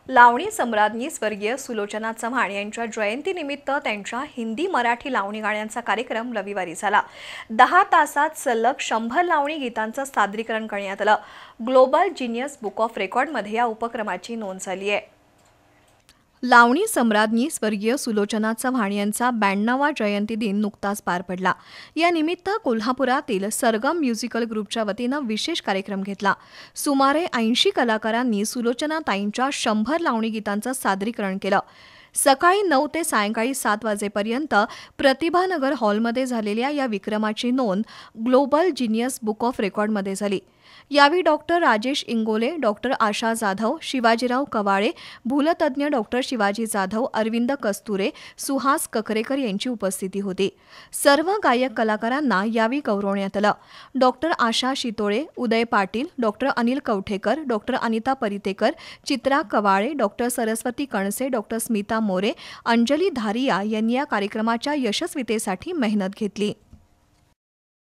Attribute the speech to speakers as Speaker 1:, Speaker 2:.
Speaker 1: लावणी सम्राज्ञी स्वर्गीय सुलोचना चव्हाण यांच्या जयंतीनिमित्त त्यांच्या हिंदी मराठी लावणी गाण्यांचा कार्यक्रम रविवारी झाला। 10 तासात सलग 100 लावणी गीतांचं सादरीकरण करण्यात आलं। ग्लोबल जीनियस बुक ऑफ रेकॉर्डमध्ये या उपक्रमाची नोंद झाली आहे। लावणी सम्राज्ञी स्वर्गीय सुलोचना चव्हाण यांचा 92वा जयंती दिन नुकताच पार पडला। या निमित्त कोल्हापुरातील सरगम म्युझिकल ग्रुपच्या वतीनं विशेष कार्यक्रम घेतला। सुमारे 80 कलाकारांनी सुलोचना ताईंच्या 100 लावणी गीतांचं सादरीकरण केलं। सकाळी 9 ते सायंकाळी 7 वाजेपर्यंत प्रतिभानगर हॉलमध्ये झालेल्या या विक्रमाची नोंद ग्लोबल जीनियस बुक ऑफ रेकॉर्डमध्ये झाली। यावेळी डॉक्टर राजेश इंगोले, डॉक्टर आशा जाधव, शिवाजीराव कवाळे, भूलतज्ञ डॉक्टर शिवाजी जाधव, अरविंद कस्तुरे, सुहास ककरेकर यांची उपस्थिती होती। सर्व गायक कलाकारांना यावेळी गौरवण्यात आलं। डॉक्टर आशा शितोळे, उदय पाटील, डॉक्टर अनिल कवठेकर, डॉक्टर अनिता परितेकर, चित्रा कवाळे, डॉक्टर सरस्वती कणसे, डॉक्टर स्मिता मोरे, अंजली धारिया यांनी या कार्यक्रमाच्या यशस्वीतेसाठी मेहनत घेतली।